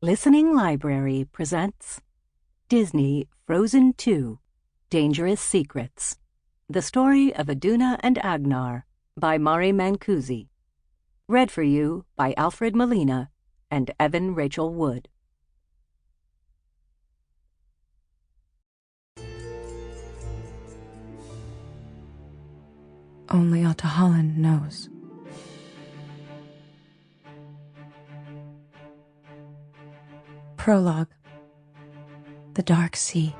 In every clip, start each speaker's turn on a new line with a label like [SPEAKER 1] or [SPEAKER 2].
[SPEAKER 1] Listening Library presents Disney Frozen 2, Dangerous Secrets, The Story of Iduna and Agnarr by Mari Mancusi. Read for you by Alfred Molina and Evan Rachel Wood.
[SPEAKER 2] Only Auduna knows. Prologue. The Dark Sea.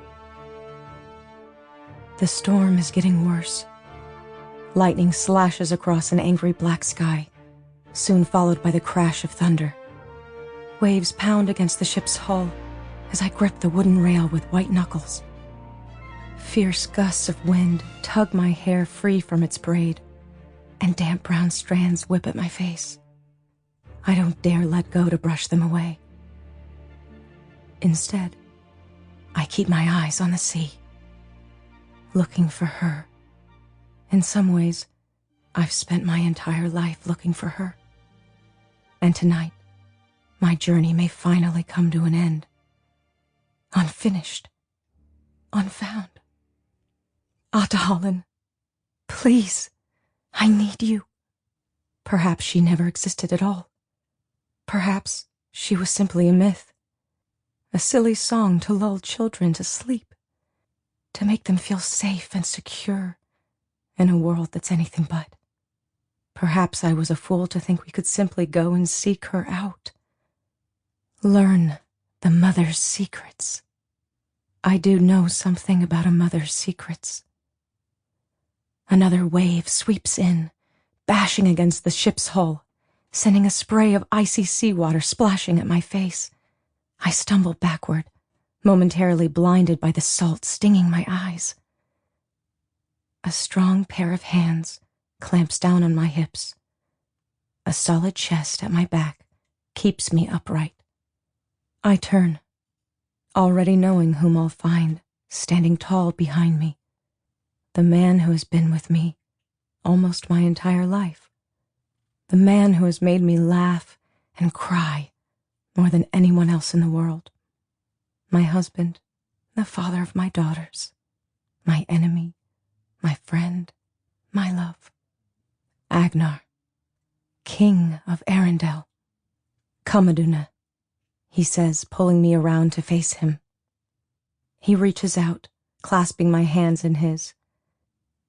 [SPEAKER 2] The storm is getting worse. Lightning slashes across an angry black sky, soon followed by the crash of thunder. Waves pound against the ship's hull as I grip the wooden rail with white knuckles. Fierce gusts of wind tug my hair free from its braid, and damp brown strands whip at my face. I don't dare let go to brush them away. Instead, I keep my eyes on the sea, looking for her. In some ways, I've spent my entire life looking for her. And tonight, my journey may finally come to an end. Unfinished. Unfound. Auduna, please, I need you. Perhaps she never existed at all. Perhaps she was simply a myth. A silly song to lull children to sleep, to make them feel safe and secure in a world that's anything but. Perhaps I was a fool to think we could simply go and seek her out. Learn the mother's secrets. I do know something about a mother's secrets. Another wave sweeps in, bashing against the ship's hull, sending a spray of icy seawater splashing at my face. I stumble backward, momentarily blinded by the salt stinging my eyes. A strong pair of hands clamps down on my hips. A solid chest at my back keeps me upright. I turn, already knowing whom I'll find standing tall behind me. The man who has been with me almost my entire life. The man who has made me laugh and cry more than anyone else in the world. My husband, the father of my daughters, my enemy, my friend, my love. Agnarr, king of Arendelle. Come, Iduna, he says, pulling me around to face him. He reaches out, clasping my hands in his.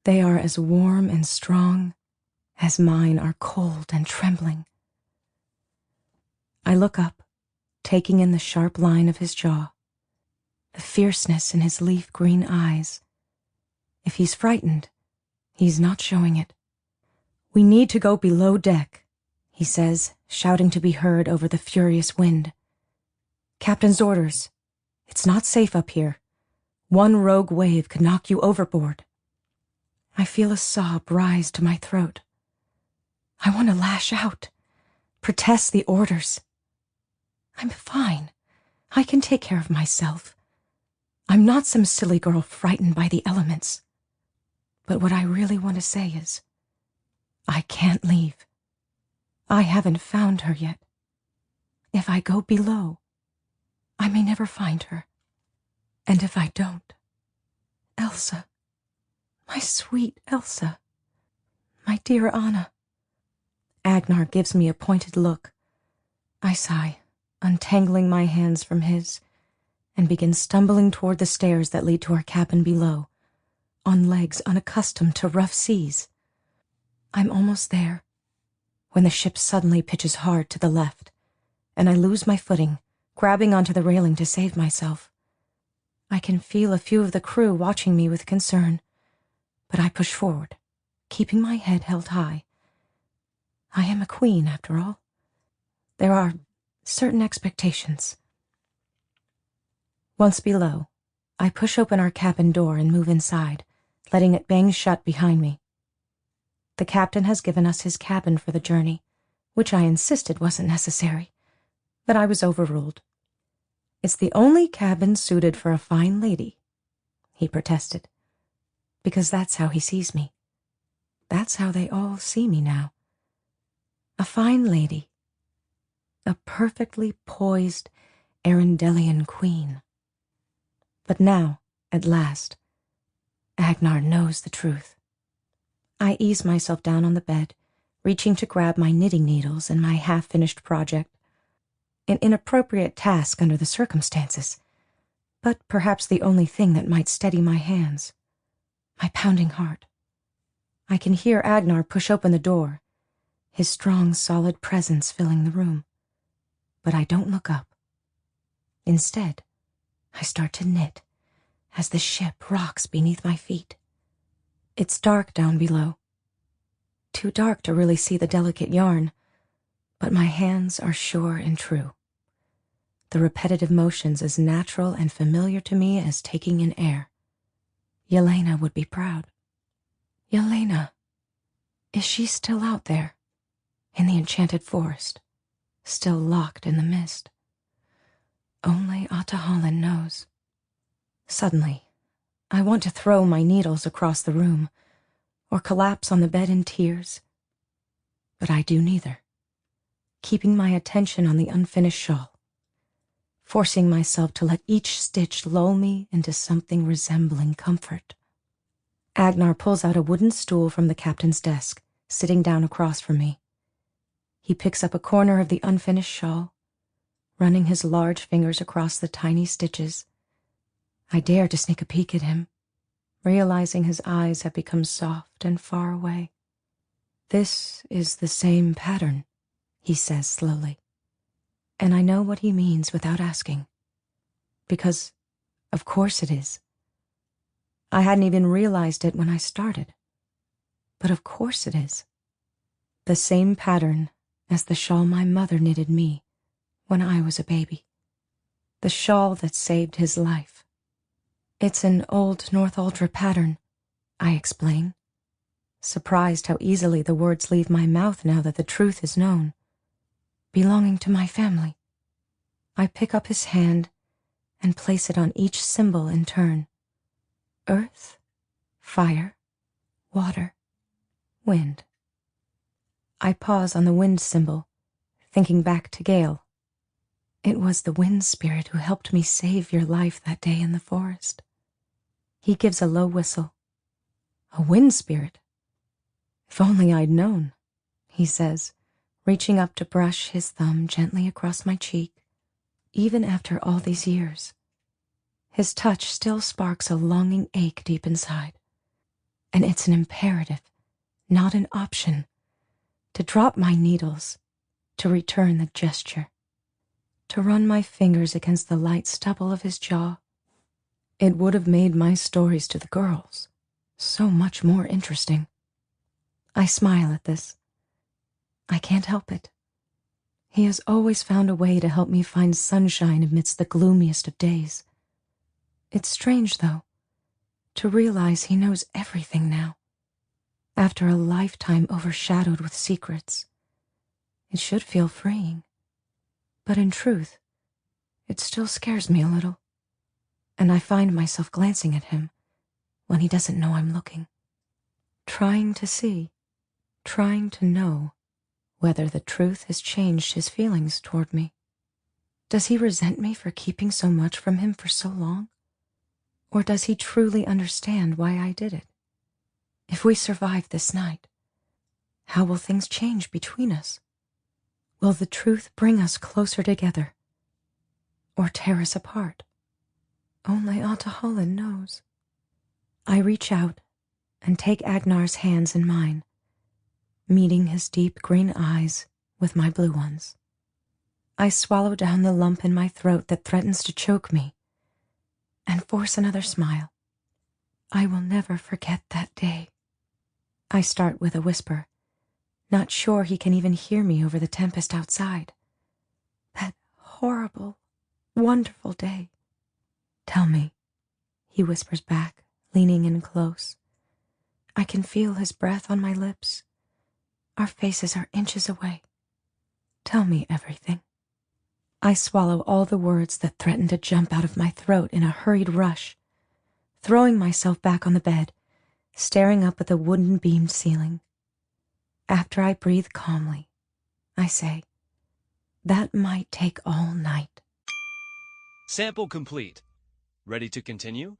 [SPEAKER 2] They are as warm and strong as mine are cold and trembling. I look up, taking in the sharp line of his jaw, the fierceness in his leaf-green eyes. If he's frightened, he's not showing it. We need to go below deck, he says, shouting to be heard over the furious wind. Captain's orders. It's not safe up here. One rogue wave could knock you overboard. I feel a sob rise to my throat. I want to lash out, protest the orders. I'm fine. I can take care of myself. I'm not some silly girl frightened by the elements. But what I really want to say is, I can't leave. I haven't found her yet. If I go below, I may never find her. And if I don't, Elsa, my sweet Elsa, my dear Anna. Agnarr gives me a pointed look. I sigh, untangling my hands from his, and begin stumbling toward the stairs that lead to our cabin below, on legs unaccustomed to rough seas. I'm almost there, when the ship suddenly pitches hard to the left, and I lose my footing, grabbing onto the railing to save myself. I can feel a few of the crew watching me with concern, but I push forward, keeping my head held high. I am a queen, after all. There are certain expectations. Once below, I push open our cabin door and move inside, letting it bang shut behind me. The captain has given us his cabin for the journey, which I insisted wasn't necessary, but I was overruled. It's the only cabin suited for a fine lady, he protested, because that's how he sees me. That's how they all see me now. A fine lady. A perfectly poised Arendellian queen. But now, at last, Agnarr knows the truth. I ease myself down on the bed, reaching to grab my knitting needles and my half-finished project. An inappropriate task under the circumstances, but perhaps the only thing that might steady my hands. My pounding heart. I can hear Agnarr push open the door, his strong, solid presence filling the room. But I don't look up. Instead, I start to knit as the ship rocks beneath my feet. It's dark down below. Too dark to really see the delicate yarn, but my hands are sure and true. The repetitive motions as natural and familiar to me as taking in air. Yelena would be proud. Yelena, is she still out there, in the Enchanted Forest, still locked in the mist? Only Ahtohallan knows. Suddenly, I want to throw my needles across the room, or collapse on the bed in tears. But I do neither, keeping my attention on the unfinished shawl, forcing myself to let each stitch lull me into something resembling comfort. Agnarr pulls out a wooden stool from the captain's desk, sitting down across from me. He picks up a corner of the unfinished shawl, running his large fingers across the tiny stitches. I dare to sneak a peek at him, realizing his eyes have become soft and far away. "This is the same pattern," he says slowly. And I know what he means without asking. Because, of course it is. I hadn't even realized it when I started. But of course it is. The same pattern as the shawl my mother knitted me when I was a baby. The shawl that saved his life. It's an old Northuldra pattern, I explain, surprised how easily the words leave my mouth now that the truth is known. Belonging to my family. I pick up his hand and place it on each symbol in turn. Earth, fire, water, wind. I pause on the wind symbol, thinking back to Gale. It was the wind spirit who helped me save your life that day in the forest. He gives a low whistle. A wind spirit? If only I'd known, he says, reaching up to brush his thumb gently across my cheek. Even after all these years, his touch still sparks a longing ache deep inside. And it's an imperative, not an option, to drop my needles, to return the gesture, to run my fingers against the light stubble of his jaw. It would have made my stories to the girls so much more interesting. I smile at this. I can't help it. He has always found a way to help me find sunshine amidst the gloomiest of days. It's strange, though, to realize he knows everything now, after a lifetime overshadowed with secrets. It should feel freeing, but in truth, it still scares me a little, and I find myself glancing at him when he doesn't know I'm looking, trying to see, trying to know whether the truth has changed his feelings toward me. Does he resent me for keeping so much from him for so long? Or does he truly understand why I did it? If we survive this night, how will things change between us? Will the truth bring us closer together, or tear us apart? Only Ahtohallan knows. I reach out and take Agnar's hands in mine, meeting his deep green eyes with my blue ones. I swallow down the lump in my throat that threatens to choke me and force another smile. I will never forget that day. I start with a whisper, not sure he can even hear me over the tempest outside. That horrible, wonderful day. Tell me, he whispers back, leaning in close. I can feel his breath on my lips. Our faces are inches away. Tell me everything. I swallow all the words that threaten to jump out of my throat in a hurried rush, throwing myself back on the bed, staring up at the wooden-beamed ceiling. After I breathe calmly, I say, that might take all night.
[SPEAKER 3] Sample complete. Ready to continue?